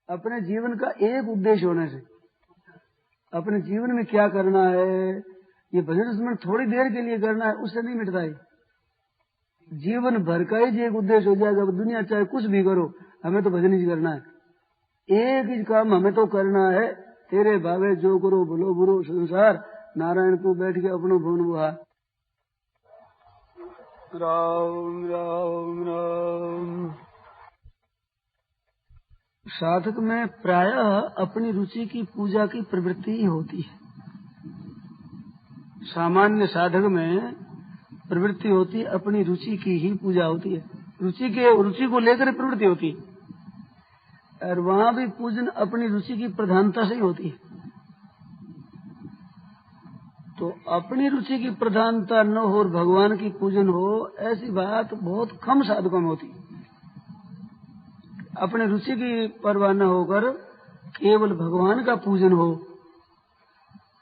अपने जीवन का एक उद्देश्य होने से, अपने जीवन में क्या करना है, ये भजन स्मरण थोड़ी देर के लिए करना है, उससे नहीं मिटता है। जीवन भर का ही एक उद्देश्य हो जाएगा, दुनिया चाहे कुछ भी करो, हमें तो भजन ही करना है। एक ही काम हमें तो करना है, तेरे भावे जो करो भलो बुरो संसार, नारायण को बैठ के अपनो भवन बुहा। राम राम राम। साधक में प्रायः अपनी रुचि की पूजा की प्रवृत्ति ही होती है। सामान्य साधक में प्रवृत्ति होती है, अपनी रुचि की ही पूजा होती है, रुचि को लेकर प्रवृत्ति होती है। और वहाँ भी पूजन अपनी रुचि की प्रधानता से ही होती है। तो अपनी रुचि की प्रधानता न हो और भगवान की पूजन हो, ऐसी बात बहुत कम साधकों में होती है। अपने रुचि की परवाह न होकर केवल भगवान का पूजन हो।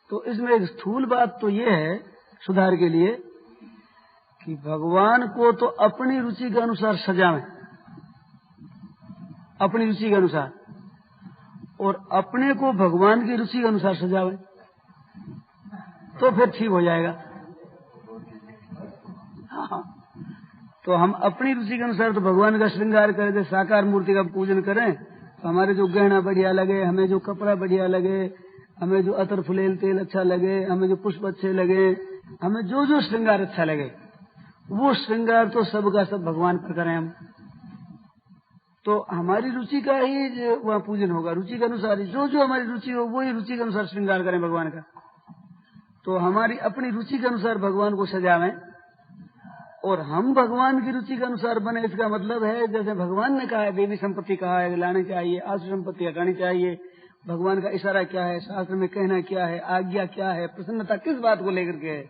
तो इसमें एक स्थूल बात तो ये है सुधार के लिए कि भगवान को तो अपनी रुचि के अनुसार सजावें, अपनी रुचि के अनुसार, और अपने को भगवान की रुचि के अनुसार सजावें, तो फिर ठीक हो जाएगा। हाँ, तो हम अपनी रुचि के अनुसार तो भगवान का श्रृंगार करें, जैसे साकार मूर्ति का पूजन करें तो हमारे जो गहना बढ़िया लगे, हमें जो कपड़ा बढ़िया लगे, हमें जो अतर फुलेल तेल अच्छा लगे, हमें जो पुष्प अच्छे लगे, हमें जो जो श्रृंगार अच्छा लगे, वो श्रृंगार तो सबका सब भगवान पर करें हम। तो हमारी रुचि का ही वहाँ पूजन होगा, रुचि के अनुसार ही जो जो हमारी रुचि हो वही रुचि के अनुसार श्रृंगार करें भगवान का। तो हमारी अपनी रुचि के अनुसार भगवान को सजावें और हम भगवान की रुचि के अनुसार बने। इसका मतलब है जैसे भगवान ने कहा है देवी संपत्ति कहा है लानी चाहिए, आसु संपत्ति हटानी चाहिए, भगवान का इशारा क्या है, शास्त्र में कहना क्या है, आज्ञा क्या है, प्रसन्नता किस बात को लेकर के है,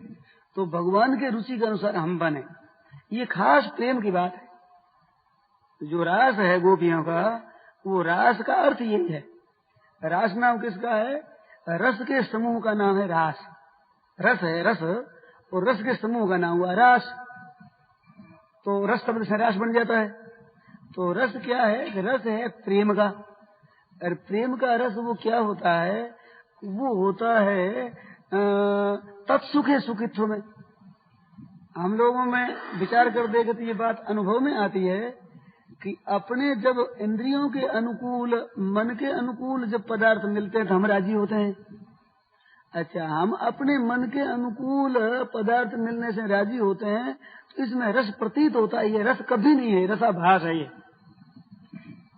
तो भगवान के रुचि के अनुसार हम बने। ये खास प्रेम की बात है। जो रास है गोपियों का, वो रास का अर्थ यही है। रास नाम किसका है? रस के समूह का नाम है रास। रस है रस, और रस के समूह का नाम हुआ रास। तो रस शब्द से रास बन जाता है। तो रस क्या है? रस है प्रेम का। और प्रेम का रस वो क्या होता है? वो होता है तत्सुखे सुखित्व में। हम लोगों में विचार कर देखे तो ये बात अनुभव में आती है कि अपने जब इंद्रियों के अनुकूल, मन के अनुकूल जब पदार्थ मिलते हैं तो हम राजी होते हैं। अच्छा, हम अपने मन के अनुकूल पदार्थ मिलने से राजी होते हैं तो इसमें रस प्रतीत होता है। ये रस कभी नहीं है, रसाभास है। ये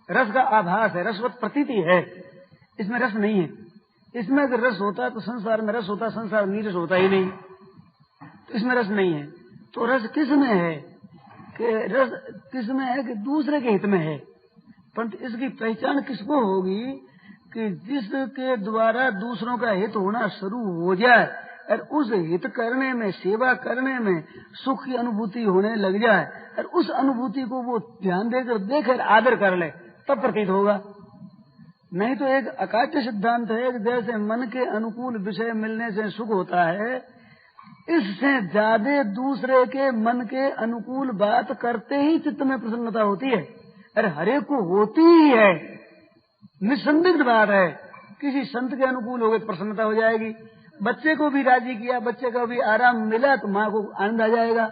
रस का आभास है, रसवत प्रतीति है, इसमें रस नहीं है। इसमें अगर रस होता तो संसार में रस होता, संसार नीरस होता ही नहीं। तो इसमें रस नहीं है। तो रस किस में है? कि रस किस में है? कि दूसरे के हित में है। परंतु इसकी पहचान किसको होगी? कि जिसके द्वारा दूसरों का हित होना शुरू हो जाए और उस हित करने में, सेवा करने में सुख की अनुभूति होने लग जाए और उस अनुभूति को वो ध्यान देकर देखे, आदर कर ले, तब प्रतीत होगा। नहीं तो एक अकाट्य सिद्धांत है कि जैसे मन के अनुकूल विषय मिलने से सुख होता है, इससे ज्यादा दूसरे के मन के अनुकूल बात करते ही चित्त में प्रसन्नता होती है। अरे हरेक को होती ही है, निसंदिग्ध बात है। किसी संत के अनुकूल हो गए प्रसन्नता हो जाएगी। बच्चे को भी राजी किया, बच्चे को भी आराम मिला तो माँ को आनंद आ जाएगा।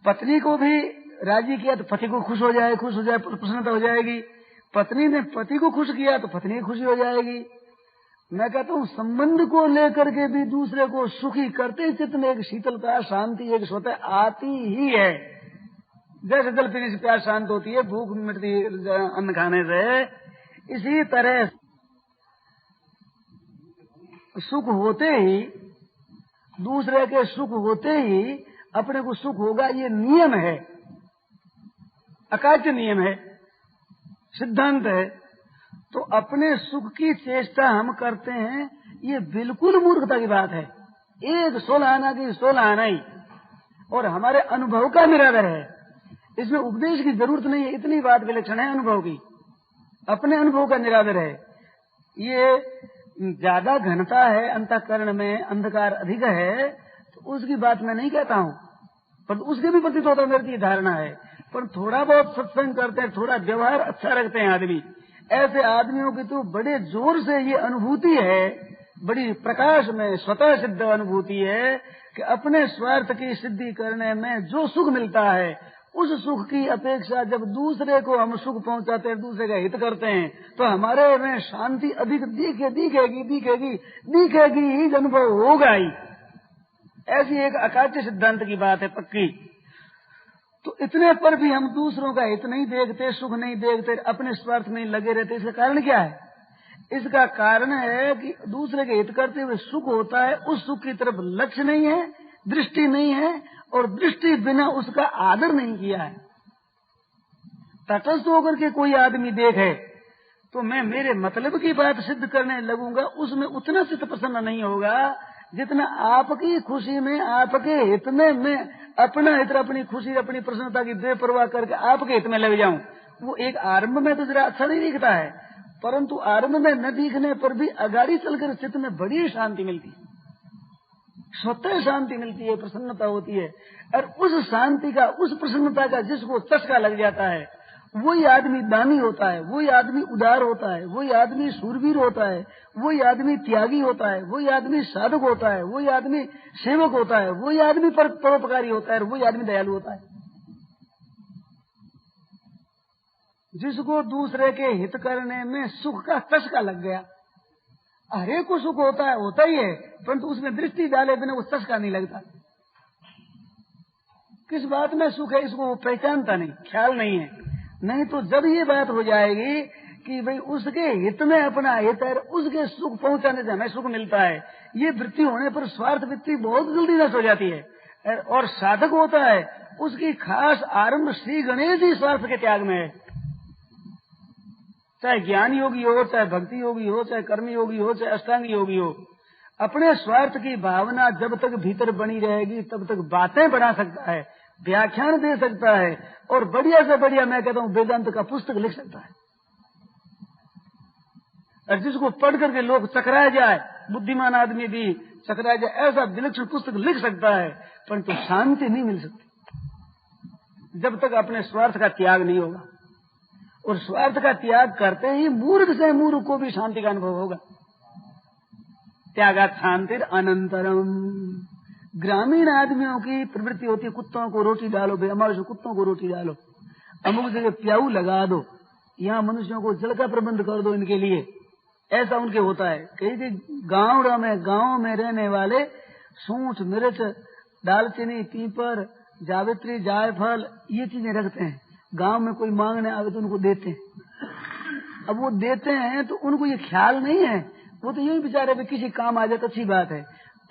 पत्नी को भी राजी किया तो पति को खुश हो जाए प्रसन्नता हो जाएगी। पत्नी ने पति को खुश किया तो पत्नी की खुशी हो जाएगी। मैं कहता हूँ संबंध को लेकर के भी दूसरे को सुखी करते चित्त में एक शीतलता, शांति, एक स्वतः आती ही है। जैसे जल पीने से प्यास शांत होती है, भूख मिटती है अन्न खाने से, इसी तरह सुख होते ही, दूसरे के सुख होते ही अपने को सुख होगा, ये नियम है, अकाट्य नियम है, सिद्धांत है। तो अपने सुख की चेष्टा हम करते हैं, ये बिल्कुल मूर्खता की बात है। एक 16 आना की 16 आना ही, और हमारे अनुभव का निरादर है। इसमें उपदेश की जरूरत नहीं है, इतनी बात विलक्षण है अनुभव की, अपने अनुभव का निरादर है। ये ज्यादा घनता है अंतःकरण में, अंधकार अधिक है, तो उसकी बात मैं नहीं कहता हूँ, पर उसके भी प्रतीत होता मेरी धारणा है। पर थोड़ा बहुत सत्संग करते हैं, थोड़ा व्यवहार अच्छा रखते हैं आदमी, ऐसे आदमियों की तो बड़े जोर से ये अनुभूति है, बड़ी प्रकाश में स्वतः सिद्ध अनुभूति है कि अपने स्वार्थ की सिद्धि करने में जो सुख मिलता है, उस सुख की अपेक्षा जब दूसरे को हम सुख पहुंचाते हैं, दूसरे का हित करते हैं, तो हमारे में शांति अधिक दिखेगी ही, अनुभव होगा ही। ऐसी एक अकाट्य सिद्धांत की बात है, पक्की। तो इतने पर भी हम दूसरों का हित नहीं देखते, सुख नहीं देखते, अपने स्वार्थ में लगे रहते। इसका कारण क्या है? इसका कारण है कि दूसरे के हित करते हुए सुख होता है, उस सुख की तरफ लक्ष्य नहीं है, दृष्टि नहीं है, और दृष्टि बिना उसका आदर नहीं किया है। तटस्थ होकर के कोई आदमी देखे तो मैं मेरे मतलब की बात सिद्ध करने लगूंगा, उसमें उतना चित्त प्रसन्न नहीं होगा जितना आपकी खुशी में, आपके हित में मैं अपना हित, अपनी खुशी, अपनी प्रसन्नता की बेपरवाह करके आपके हित में लग जाऊं। वो एक आरंभ में तो जरा अच्छा नहीं दिखता है, परंतु आरंभ में न दिखने पर भी अगाड़ी चलकर चित्त में बड़ी शांति मिलती है, स्वतः शांति मिलती है, प्रसन्नता होती है। और उस शांति का, उस प्रसन्नता का जिसको चस्का लग जाता है, वही आदमी दानी होता है, वही आदमी उदार होता है, वही आदमी शूरवीर होता है, वही आदमी त्यागी होता है, वही आदमी साधक होता है, वही आदमी सेवक होता है, वही आदमी परोपकारी होता है, वही आदमी दयालु होता है। जिसको दूसरे के हित करने में सुख का चस्का लग गया, हरेक को सुख होता है, होता ही है, परंतु उसमें दृष्टि डाले बिना वो चस्का नहीं लगता। किस बात में सुख है इसको वो पहचानता नहीं, ख्याल नहीं है। नहीं तो जब ये बात हो जाएगी कि भाई उसके हित में अपना हित है, उसके सुख पहुंचाने से हमें सुख मिलता है, ये वृत्ति होने पर स्वार्थ वृत्ति बहुत जल्दी नष्ट हो जाती है। और साधक होता है, उसकी खास आरंभ श्री गणेश ही स्वार्थ के त्याग में है। चाहे ज्ञान योगी हो, चाहे भक्ति योगी हो, चाहे कर्मी योगी हो, चाहे अष्टांग योगी हो, अपने स्वार्थ की भावना जब तक भीतर बनी रहेगी तब तक बातें बढ़ा सकता है, व्याख्यान दे सकता है, और बढ़िया से बढ़िया मैं कहता हूँ वेदांत का पुस्तक लिख सकता है। और जिसको पढ़ करके लोग चकरा जाए, बुद्धिमान आदमी भी चकरा जाए, ऐसा विलक्षण पुस्तक लिख सकता है, परंतु शांति नहीं मिल सकती जब तक अपने स्वार्थ का त्याग नहीं होगा। और स्वार्थ का त्याग करते ही मूर्ख से मूर्ख को भी शांति का अनुभव होगा। त्यागात् शांतिर अनंतरम। ग्रामीण आदमियों की प्रवृत्ति होती है, कुत्तों को रोटी डालो, हमारे से कुत्तों को रोटी डालो, अमुक जगह प्याऊ लगा दो, यहाँ मनुष्यों को जल का प्रबंध कर दो इनके लिए, ऐसा उनके होता है। कई गाँव में रहने वाले सूंठ, मिर्च, दालचीनी, पीपर, जावित्री, जायफल, ये चीजें रखते हैं। गांव में कोई मांगने आवे तो उनको देते हैं। अब वो देते हैं तो उनको ये ख्याल नहीं है, वो तो यही बेचारे भी किसी काम आ जाए तो अच्छी बात है,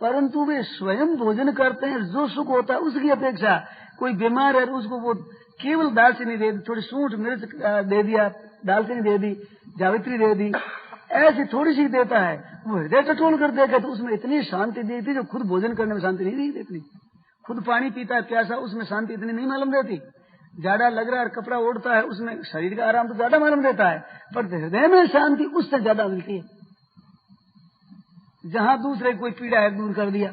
परंतु वे स्वयं भोजन करते हैं। जो सुख होता है उसकी अपेक्षा, कोई बीमार है उसको वो केवल दालचीनी दे दी, थोड़ी सूंठ मिर्च दे दिया, दालचीनी दे दी, जावित्री दे दी, ऐसी थोड़ी सी देता है। वो हृदय टटोल कर देगा तो उसमें इतनी शांति दी थी जो खुद भोजन करने में शांति नहीं दी इतनी। खुद पानी पीता है प्यासा, उसमें शांति इतनी नहीं मालूम रहती। ज्यादा लग रहा है, कपड़ा ओढ़ता है, उसमें शरीर का आराम तो ज्यादा मालूम देता है, पर हृदय में शांति उससे ज्यादा मिलती है। जहाँ दूसरे कोई पीड़ा है दूर कर दिया,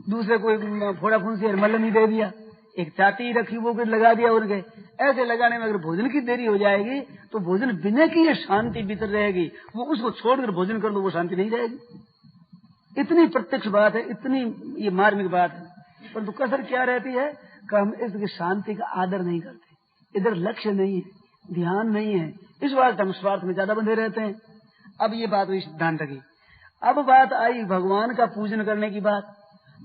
दूसरे कोई फोड़ा फुंसी है मलम ही दे दिया, एक चाटी रखी वो कुछ लगा दिया उनके, ऐसे लगाने में अगर भोजन की देरी हो जाएगी तो भोजन बिना की ये शांति भीतर रहेगी, वो उसको छोड़कर भोजन कर दो वो शांति नहीं रहेगी। इतनी प्रत्यक्ष बात है, इतनी ये मार्मिक बात है, परंतु कसर क्या रहती है कि हम इसकी शांति का आदर नहीं करते, इधर लक्ष्य नहीं है, ध्यान नहीं है, इस बात हम स्वार्थ में ज्यादा बंधे रहते हैं। अब ये बात हुई सिद्धांत की। अब बात आई भगवान का पूजन करने की बात।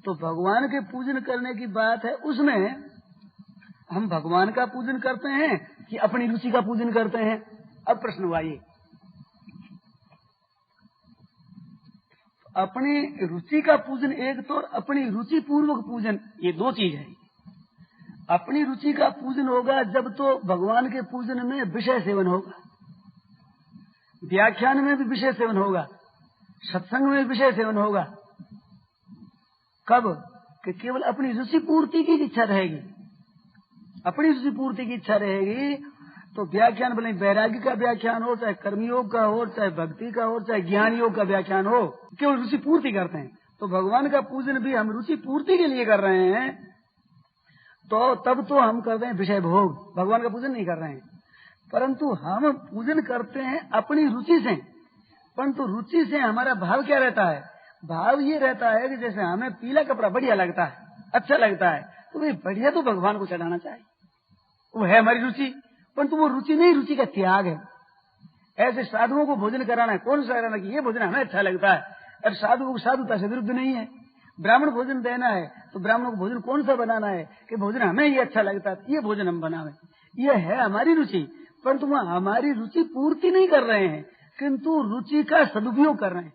तो भगवान के पूजन करने की बात है, उसमें हम भगवान का पूजन करते हैं कि अपनी रुचि का पूजन करते हैं। अब प्रश्न हुआ ये, अपनी रुचि का पूजन एक तो, अपनी रुचि पूर्वक पूजन, ये दो चीज है। अपनी रुचि का पूजन होगा जब तो भगवान के पूजन में विषय सेवन होगा, व्याख्यान में भी विषय सेवन होगा, सत्संग में विषय सेवन होगा। कब? कि केवल अपनी रुचि पूर्ति की इच्छा रहेगी, अपनी रुचि पूर्ति की इच्छा रहेगी तो व्याख्यान भले वैराग्य का व्याख्यान हो, चाहे कर्मयोग का हो, चाहे भक्ति का हो, चाहे ज्ञान योग का व्याख्यान हो, केवल रुचि पूर्ति करते हैं। तो भगवान का पूजन भी हम रुचि पूर्ति के लिए कर रहे हैं, तो तब तो हम कर रहे हैं विषय भोग, भगवान का पूजन नहीं कर रहे हैं। परंतु हम पूजन करते हैं अपनी रुचि से। परंतु रुचि से हमारा भाव क्या रहता है? भाव ये रहता है कि जैसे हमें पीला कपड़ा बढ़िया लगता है, अच्छा लगता है, तो भाई बढ़िया तो भगवान को चढ़ाना चाहिए, वो है हमारी रुचि। परंतु वो रुचि नहीं, रुचि का त्याग है। ऐसे साधुओं को भोजन कराना है, कौन सा कराना कि ये भोजन हमें अच्छा लगता है, और साधुओं को साधुता से विरुद्ध नहीं है। ब्राह्मण भोजन देना है तो ब्राह्मणों को भोजन कौन सा बनाना है कि भोजन हमें ये अच्छा लगता है, ये भोजन हम बनावे, ये है हमारी रुचि। परंतु वह हमारी रुचि पूर्ति नहीं कर रहे हैं, किंतु रुचि का सदुपयोग कर रहे हैं।